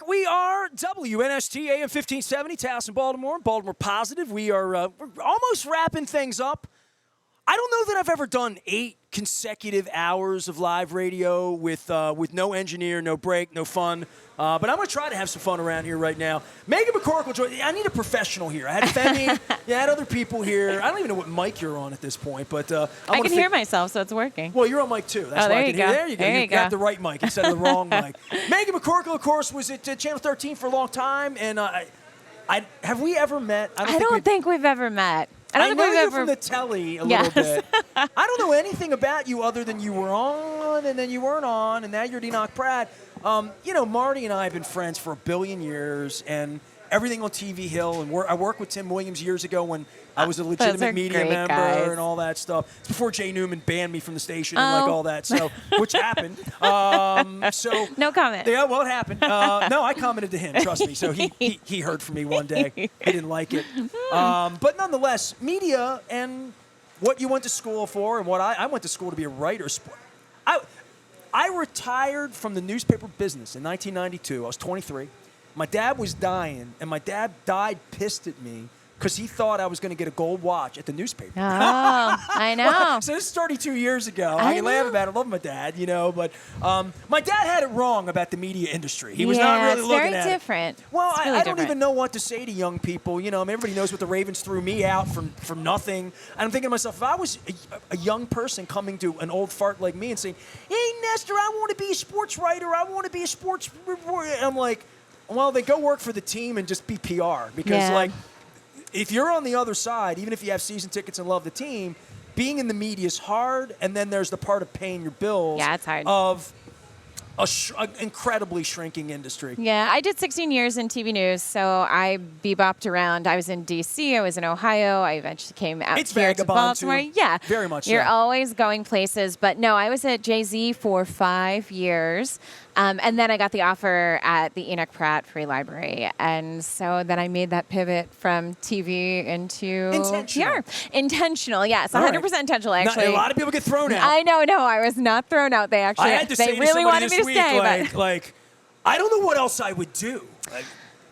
We are WNST AM 1570, Taos in Baltimore, Baltimore Positive. We're almost wrapping things up. I don't know that I've ever done 8 consecutive hours of live radio with no engineer, no break, no fun. But I'm going to try to have some fun around here right now. Meghan McCorkell, I need a professional here. I had Femi, I had other people here. I don't even know what mic you're on at this point, but I can hear myself, so it's working. Well, you're on mic too. That's why I can hear. There you go. You got the right mic instead of the wrong mic. Meghan McCorkell, of course, was at Channel 13 for a long time, and have we ever met? I don't think we've ever met. I know you from the telly a little bit. I don't know anything about you other than you were on, and then you weren't on, and now you're at Enoch Pratt. Marty and I have been friends for a billion years, and everything on TV Hill. And I worked with Tim Williams years ago when I was a legitimate media member and all that stuff. It's before Jay Newman banned me from the station and all that, so which happened. No comment. Yeah, well, it happened. No, I commented to him. Trust me. So he heard from me one day. He didn't like it. But nonetheless, media and what you went to school for, and what I went to school to be a writer. I retired from the newspaper business in 1992. I was 23. My dad was dying, and my dad died pissed at me because he thought I was going to get a gold watch at the newspaper. Oh, I know. Well, so this is 32 years ago. I can laugh about it. I love my dad, but my dad had it wrong about the media industry. He was not really looking at it. it's very different. Well, really I don't even know what to say to young people. Everybody knows what the Ravens threw me out from nothing. And I'm thinking to myself, if I was a young person coming to an old fart like me and saying, hey, Nestor, I want to be a sports writer. I want to be a sports reporter. And I'm like, well, then go work for the team and just be PR. Because, if you're on the other side, even if you have season tickets and love the team, being in the media is hard. And then there's the part of paying your bills. Yeah, it's hard. Of an incredibly shrinking industry. Yeah, I did 16 years in TV news, so I bebopped around. I was in D.C., I was in Ohio, I eventually came out here to Baltimore. Too. Yeah, very much You're so. always going places, but no, I was at Jay-Z for 5 years, and then I got the offer at the Enoch Pratt Free Library, and so then I made that pivot from TV into PR. Intentional, yes, 100% intentional, actually. A lot of people get thrown out. I know, I was not thrown out. They actually, I had to say really wanted me to week, stay. I don't know what else I would do.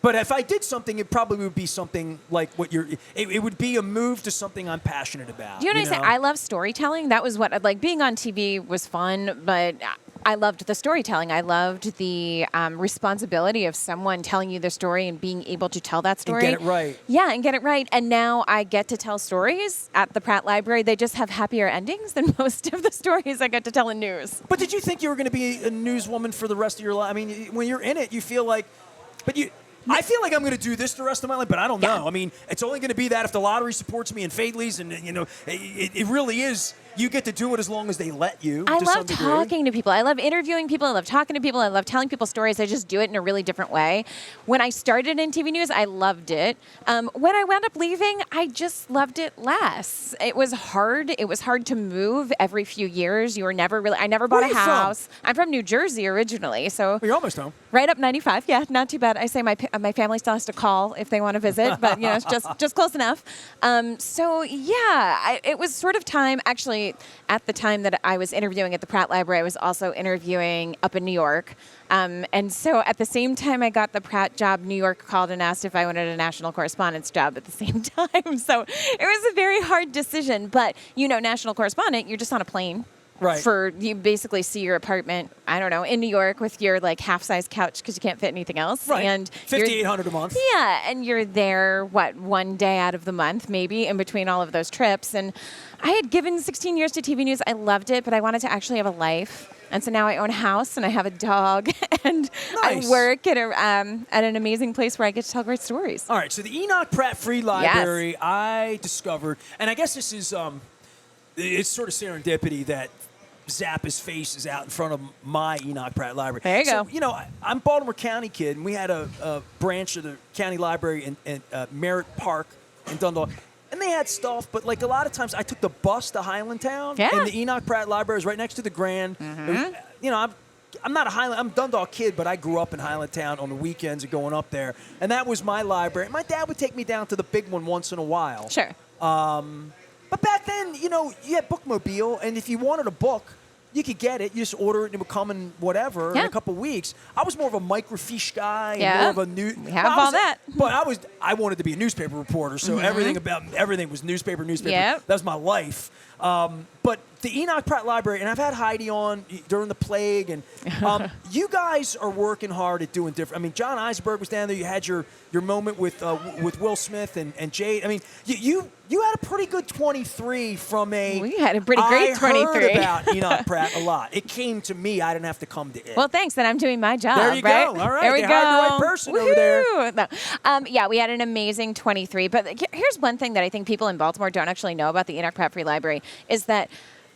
But if I did something, it probably would be something like what it would be a move to something I'm passionate about. Do you know what I'm saying? I love storytelling. That was what, being on TV was fun, but I loved the storytelling. I loved the responsibility of someone telling you their story and being able to tell that story. And get it right. Yeah, and get it right. And now I get to tell stories at the Pratt Library. They just have happier endings than most of the stories I get to tell in news. But did you think you were going to be a newswoman for the rest of your life? I mean, when you're in it, you feel like, I feel like I'm going to do this the rest of my life, but I don't know. I mean, it's only going to be that if the lottery supports me and Fadley's, and it really is. You get to do it as long as they let you. I love talking to people. I love interviewing people. I love talking to people. I love telling people stories. I just do it in a really different way. When I started in TV news, I loved it. When I wound up leaving, I just loved it less. It was hard. It was hard to move every few years. I never bought a house. I'm from New Jersey originally, so you're almost home. Right up 95. Yeah, not too bad. I say my family still has to call if they want to visit, but it's just close enough. It was sort of time actually. At the time that I was interviewing at the Pratt Library, I was also interviewing up in New York. And so at the same time I got the Pratt job, New York called and asked if I wanted a national correspondence job at the same time. So it was a very hard decision. But, national correspondent, you're just on a plane. Right. You basically see your apartment, I don't know, in New York with your half-size couch because you can't fit anything else. Right. And $5,800 a month. Yeah, and you're there, one day out of the month maybe in between all of those trips. And I had given 16 years to TV news. I loved it, but I wanted to actually have a life. And so now I own a house and I have a dog and I work at an amazing place where I get to tell great stories. All right, so the Enoch Pratt Free Library, I discovered, and I guess this is it's sort of serendipity that Zappa's face is out in front of my Enoch Pratt Library. There you go. So, I'm a Baltimore County kid, and we had a branch of the county library in Merritt Park in Dundalk. And they had stuff, but a lot of times I took the bus to Highlandtown, and the Enoch Pratt Library is right next to the Grand. Mm-hmm. I'm not I'm a Dundalk kid, but I grew up in Highlandtown on the weekends and going up there. And that was my library. My dad would take me down to the big one once in a while. Sure. But back then, you had Bookmobile, and if you wanted a book, you could get it. You just order it and it would come in whatever in a couple weeks. I was more of a microfiche guy and more of a new. We have all that. But I wanted to be a newspaper reporter, so everything was newspaper. Yep. That was my life. But the Enoch Pratt Library, and I've had Heidi on during the plague, and you guys are working hard at doing different. I mean, John Eisenberg was down there. You had your moment with Will Smith and Jade. I mean, you had a pretty good 23 from a. We had a pretty great 23. I heard about Enoch Pratt a lot. It came to me. I didn't have to come to it. Well, thanks. Then I'm doing my job. There you right? go. All right. There we they go. hired the right person over there. No. Yeah, we had an amazing 23. But here's one thing that I think people in Baltimore don't actually know about the Enoch Pratt Free Library is that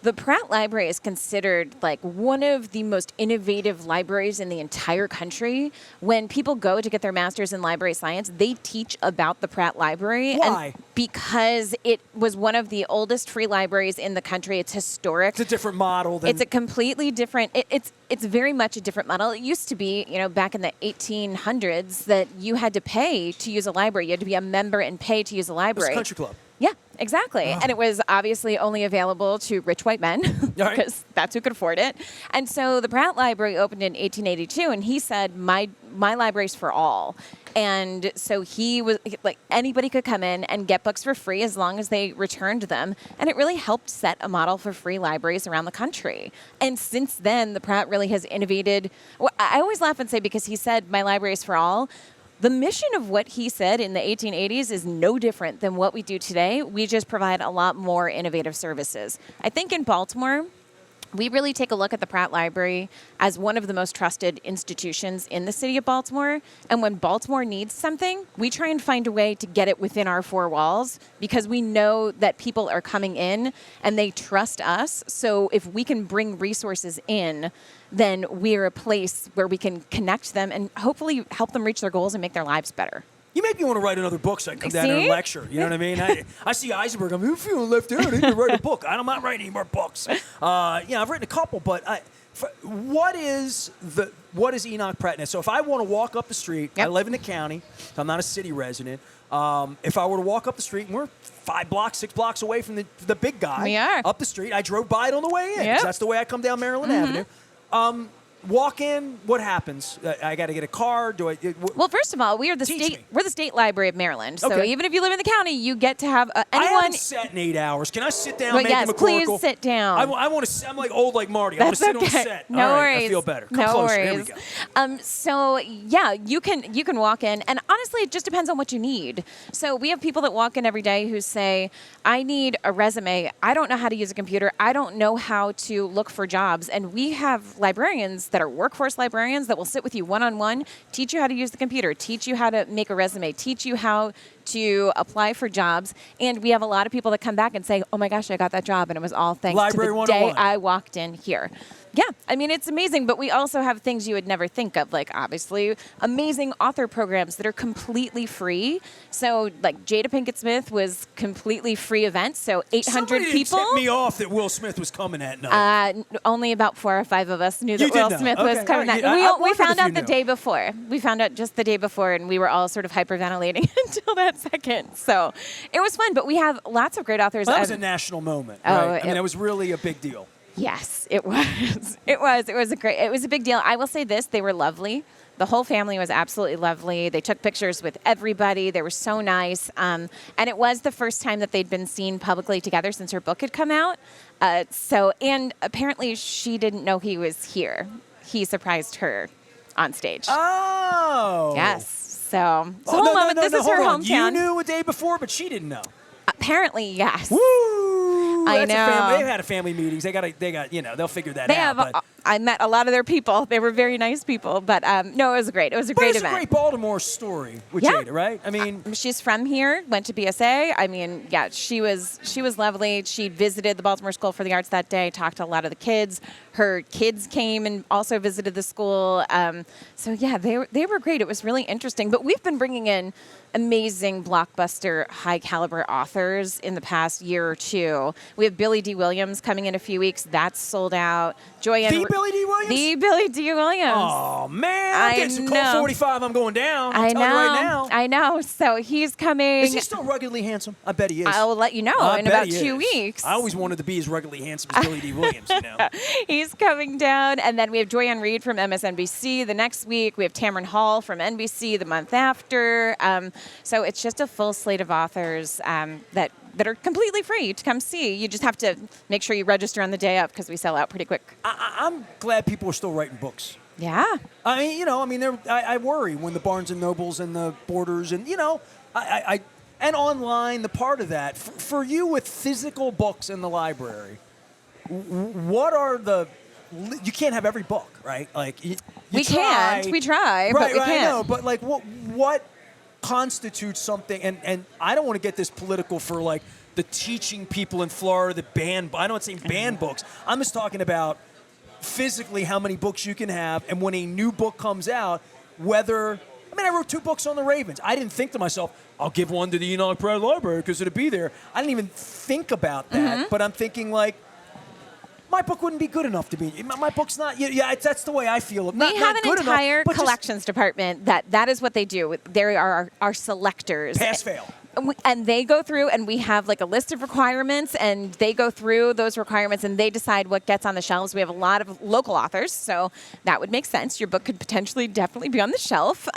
the Pratt Library is considered like one of the most innovative libraries in the entire country. When people go to get their master's in library science, they teach about the Pratt Library. Why? And because it was one of the oldest free libraries in the country. It's historic. It's a different model. It's a completely different. It's very much a different model. It used to be, back in the 1800s, that you had to pay to use a library. You had to be a member and pay to use a library. It was a country club. Yeah, exactly. Oh. And it was obviously only available to rich white men because that's who could afford it. And so the Pratt Library opened in 1882, and he said, my library's for all. And so he was like, anybody could come in and get books for free as long as they returned them. And it really helped set a model for free libraries around the country. And since then, the Pratt really has innovated. Well, I always laugh and say, because he said, my library is for all. The mission of what he said in the 1880s is no different than what we do today. We just provide a lot more innovative services. I think in Baltimore, we really take a look at the Pratt Library as one of the most trusted institutions in the city of Baltimore. And when Baltimore needs something, we try and find a way to get it within our four walls because we know that people are coming in and they trust us. So if we can bring resources in, then we're a place where we can connect them and hopefully help them reach their goals and make their lives better. You make me want to write another book so I can come down here and lecture. You know what I mean? I see Eisenberg. I'm feeling left out. I need to write a book. I'm not writing any more books. I've written a couple, but what is Enoch Pratt? So if I want to walk up the street, I live in the county. So I'm not a city resident. If I were to walk up the street, and we're 5 blocks, 6 blocks away from the big guy. We are. Up the street. I drove by it on the way in. 'Cause that's the way I come down Maryland Avenue. Walk in. What happens? I got to get a car. Well, first of all, we're the state library of Maryland. So even if you live in the county, you get to have anyone. I haven't sat in 8 hours. Can I sit down? Yes, please sit down. I want to. I'm like old like Marty. I want to sit on set. No worries. I feel better. Come no closer. worries. Here we go. So yeah, you can walk in, and honestly, it just depends on what you need. So we have people that walk in every day who say, "I need a resume. I don't know how to use a computer. I don't know how to look for jobs." And we have librarians that are workforce librarians that will sit with you one-on-one, teach you how to use the computer, teach you how to make a resume, teach you how to apply for jobs. And we have a lot of people that come back and say, oh my gosh, I got that job, and it was all thanks Library to the day 101. I walked in here. Yeah, I mean, it's amazing, but we also have things you would never think of, like obviously amazing author programs that are completely free. So like Jada Pinkett Smith was completely free event, so 800 people. Somebody tipped me off that Will Smith was coming that night. Only about 4 or 5 of us knew that Will Smith was coming that night. We found out the day before. We found out just the day before, and we were all sort of hyperventilating until that second. So it was fun, but we have lots of great authors. That was a national moment, right? I mean, it was really a big deal. Yes, it was. It was a big deal. I will say this, they were lovely. The whole family was absolutely lovely. They took pictures with everybody. They were so nice. And it was the first time that they'd been seen publicly together since her book had come out. And apparently she didn't know he was here. He surprised her on stage. Oh. Yes. So it's a whole moment. This is her hometown. You knew a day before, but she didn't know. Apparently, yes. Woo! I know. They've had a family meetings. They got, they'll figure that out. I met a lot of their people. They were very nice people. But no, it was great. It was a great event. It's a great Baltimore story with Jada, right? I mean, she's from here, went to BSA. I mean, yeah, she was lovely. She visited the Baltimore School for the Arts that day, talked to a lot of the kids. Her kids came and also visited the school. So yeah, they were great. It was really interesting. But we've been bringing in amazing blockbuster high caliber authors in the past year or two. We have Billy D. Williams coming in a few weeks. That's sold out. Joy and Billy D. Williams? The Billy D. Williams. Oh, man. I'm I getting some know. Colt 45. I'm going down. I I'll tell know. you right now. I know. So he's coming. Is he still ruggedly handsome? I bet he is. I will let you know I in bet about he 2 is. weeks. I always wanted to be as ruggedly handsome as Billy D. Williams, you know. He's coming down. And then we have Joyanne Reid from MSNBC the next week. We have Tamron Hall from NBC the month after. So it's just a full slate of authors that are completely free to come see. You just have to make sure you register on the day up because we sell out pretty quick. I'm glad people are still writing books. Yeah. I mean, I worry when the Barnes and Nobles and the Borders and, and online, the part of that. For you with physical books in the library, what are you can't have every book, right? Like, we try, right, but we can't. I know, but like, what constitutes something, and I don't want to get this political for like the teaching people in Florida that ban, I don't say ban books. I'm just talking about physically how many books you can have, and when a new book comes out, I wrote 2 books on the Ravens. I didn't think to myself, I'll give one to the Enoch Pratt Library because it'd be there. I didn't even think about that, but I'm thinking like, my book wouldn't be good enough to be. My book's not. Yeah, that's the way I feel. We have an entire collections department that is what they do. They are our selectors. Pass fail. And they go through, and we have like a list of requirements, and they go through those requirements, and they decide what gets on the shelves. We have a lot of local authors, so that would make sense. Your book could potentially definitely be on the shelf.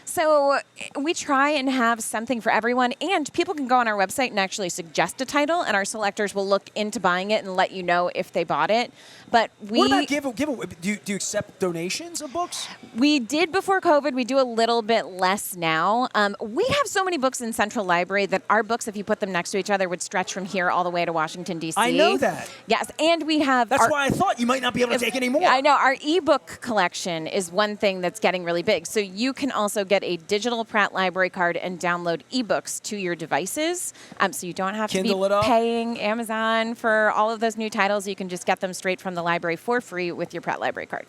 So we try and have something for everyone, and people can go on our website and actually suggest a title, and our selectors will look into buying it and let you know if they bought it. But what about giveaway? Do you accept donations of books? We did before COVID. We do a little bit less now. We have so many books in Central Library that our books, if you put them next to each other, would stretch from here all the way to Washington, D.C. I know that. Yes, and we have... That's why I thought you might not be able to take any more. I know. Our ebook collection is one thing that's getting really big. So you can also get a digital Pratt Library card and download ebooks to your devices. So you don't have Kindle to it up. be paying Amazon for all of those new titles. You can just get them straight from the library for free with your Pratt Library card.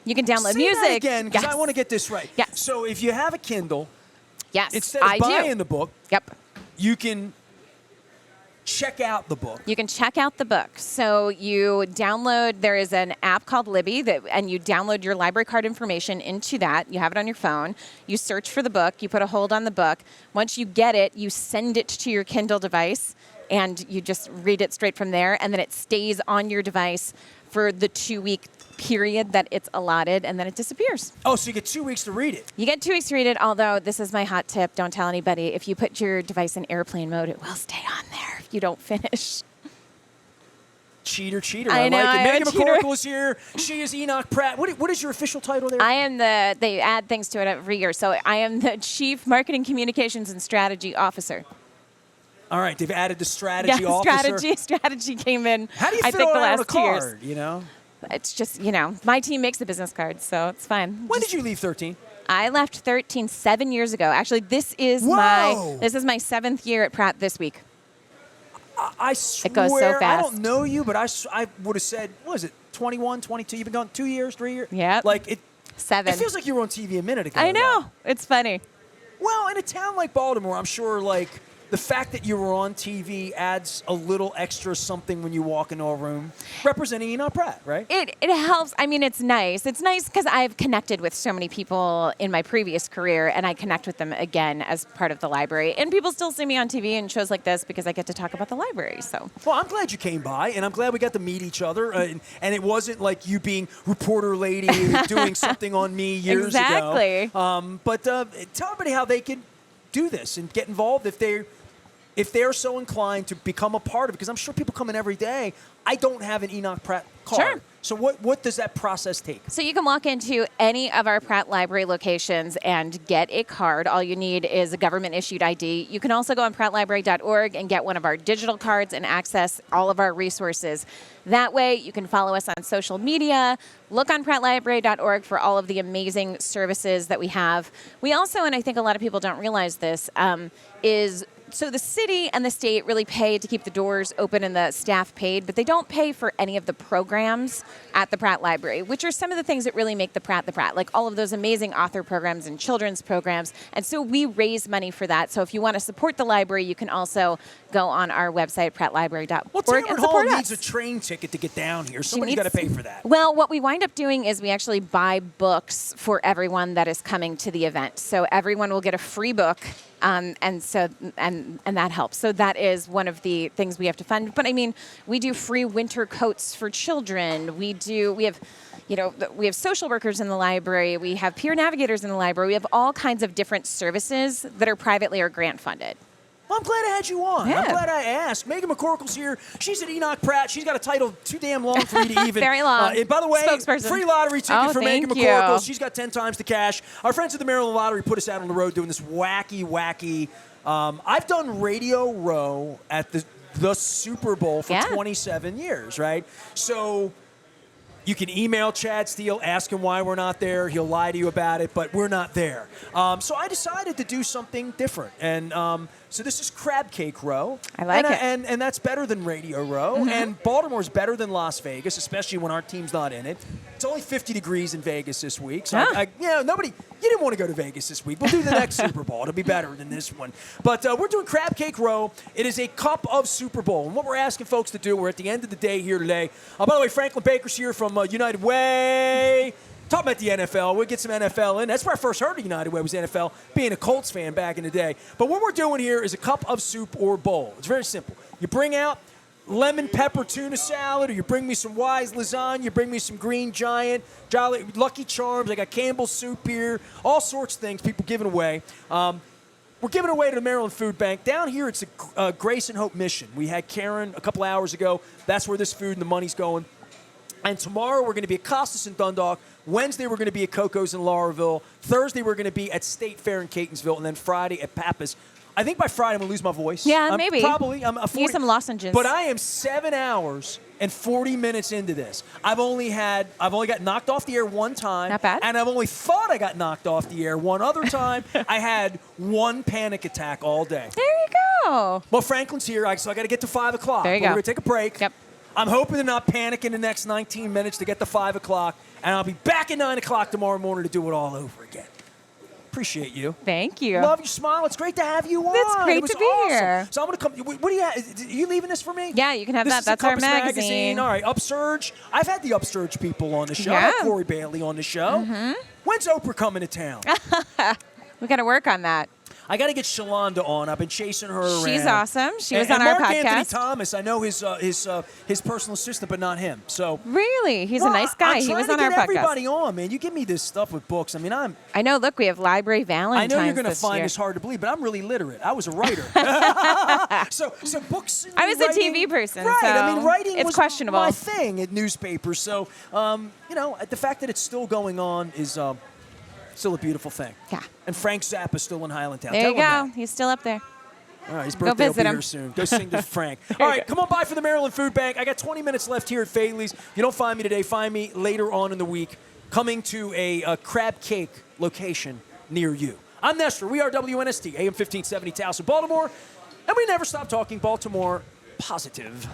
You can download Say music. That again, because Yes. I want to get this right. Yes. So if you have a Kindle, Yes, instead of I buying do. the book, Yep. you can check out the book. You can check out the book. So you download, there is an app called Libby, and you download your library card information into that. You have it on your phone. You search for the book. You put a hold on the book. Once you get it, you send it to your Kindle device, and you just read it straight from there, and then it stays on your device for the 2-week period that it's allotted, and then it disappears. Oh, so you get 2 weeks to read it. You get 2 weeks to read it, although this is my hot tip. Don't tell anybody. If you put your device in airplane mode, it will stay on there if you don't finish. Cheater. I know, like it. I'm Meghan a cheater. McCorkell is here. She is Enoch Pratt. What is your official title there? I am they add things to it every year. So I am the Chief Marketing Communications and Strategy Officer. All right, they've added the strategy officer. Strategy came in, How do you I fill think, the out last a 2 years. card, you know? It's just, my team makes the business cards, so it's fine. When did you leave 13? I left 13 7 years ago. Actually, this is Whoa. my 7th year at Pratt this week. I swear, It goes so fast. I don't know you, but I would have said, what is it, 21, 22? You've been gone 2 years, 3 years? Yep. Like, it 7. It feels like you were on TV a minute ago. I know. though. It's funny. Well, in a town like Baltimore, I'm sure, like, the fact that you were on TV adds a little extra something when you walk into a room representing Enoch Pratt, right? It helps. I mean, it's nice. It's nice because I've connected with so many people in my previous career, and I connect with them again as part of the library. And people still see me on TV and shows like this because I get to talk about the library. So, well, I'm glad you came by, and I'm glad we got to meet each other. And it wasn't like you being reporter lady doing something on me years ago. Exactly. But tell everybody how they can do this and get involved if they're so inclined to become a part of it, because I'm sure people come in every day. I don't have an Enoch Pratt card. Sure. So what does that process take? So you can walk into any of our Pratt Library locations and get a card. All you need is a government-issued ID. You can also go on prattlibrary.org and get one of our digital cards and access all of our resources. That way, you can follow us on social media. Look on prattlibrary.org for all of the amazing services that we have. We also, and I think a lot of people don't realize this, is So the city and the state really pay to keep the doors open and the staff paid, but they don't pay for any of the programs at the Pratt Library, which are some of the things that really make the Pratt, like all of those amazing author programs and children's programs. And so we raise money for that. So if you want to support the library, you can also go on our website, prattlibrary.org, Well, and Taylor support Hall us. needs a train ticket to get down here. Somebody's got to pay for that. Well, what we wind up doing is we actually buy books for everyone that is coming to the event. So everyone will get a free book. And that helps. So that is one of the things we have to fund. But I mean, we do free winter coats for children. We have social workers in the library. We have peer navigators in the library. We have all kinds of different services that are privately or grant funded. Well, I'm glad I had you on. Yeah. I'm glad I asked. Meghan McCorkell's here. She's at Enoch Pratt. She's got a title too damn long for me to even. Very long. And by the way, Spokesperson. free lottery ticket for Meghan thank McCorkell. you. She's got 10 times the cash. Our friends at the Maryland Lottery put us out on the road doing this wacky. I've done Radio Row at the Super Bowl for 27 years, right? So you can email Chad Steele, ask him why we're not there. He'll lie to you about it, but we're not there. So I decided to do something different. And so this is Crab Cake Row. I like it. And that's better than Radio Row. Mm-hmm. And Baltimore's better than Las Vegas, especially when our team's not in it. It's only 50 degrees in Vegas this week. So, you didn't want to go to Vegas this week. We'll do the next Super Bowl. It'll be better than this one. But we're doing Crab Cake Row. It is a cup of Super Bowl. And what we're asking folks to do, we're at the end of the day here today. By the way, Franklin Baker's here from United Way. Talking about the NFL. We'll get some NFL in. That's where I first heard of United Way was NFL, being a Colts fan back in the day. But what we're doing here is a cup of soup or bowl. It's very simple. You bring out lemon pepper tuna salad, or you bring me some Wise lasagna, you bring me some Green Giant, Jolly Lucky Charms. I got Campbell's soup here, all sorts of things people giving away. We're giving away to the Maryland Food Bank. Down here, it's a Grace and Hope mission. We had Karen a couple hours ago. That's where this food and the money's going. And tomorrow we're going to be at Costas in Dundalk. Wednesday we're going to be at Coco's in Lauraville. Thursday we're going to be at State Fair in Catonsville. And then Friday at Pappas. I think by Friday I'm going to lose my voice. Yeah, maybe. Probably. I'm 40. Use some lozenges. But I am 7 hours and 40 minutes into this. I've only got knocked off the air one time. Not bad. And I've only thought I got knocked off the air one other time. I had one panic attack all day. There you go. Well, Franklin's here, so I got to get to 5 o'clock. There you go. We're going to take a break. Yep. I'm hoping to not panic in the next 19 minutes to get to 5 o'clock, and I'll be back at 9 o'clock tomorrow morning to do it all over again. Appreciate you. Thank you. Love your smile. It's great to have you on. It's great It was to be awesome. here. So I'm going to come. What do you have? Are you leaving this for me? Yeah, you can have this that. Is That's the our Compass magazine. All right, Upsurge. I've had the Upsurge people on the show. Yeah. I had Corey Bailey on the show. Mm-hmm. When's Oprah coming to town? We got to work on that. I got to get Shalonda on. I've been chasing her around. She's awesome. She was and on our Mark podcast. Anthony Thomas, I know his personal assistant, but not him. So really, he's a nice guy. He was on our podcast. I'm trying to get everybody on, man. You give me this stuff with books. I mean, I know. Look, we have Library Valentine's. I know you're going to find year. this hard to believe, but I'm really literate. I was a writer. so books. And I was writing, a TV person. Right. So I mean, writing it's was questionable. my thing at newspapers. So, the fact that it's still going on is still a beautiful thing. Yeah. And Frank Zappa's still in Highlandtown. There Tell you him go. that. He's still up there. All right, his birthday will be visit him. here soon. Go sing to Frank. All right, come on by for the Maryland Food Bank. I got 20 minutes left here at Faley's. If you don't find me today, find me later on in the week, coming to a crab cake location near you. I'm Nestor. We are WNST, AM 1570 Towson, Baltimore. And we never stop talking Baltimore positive.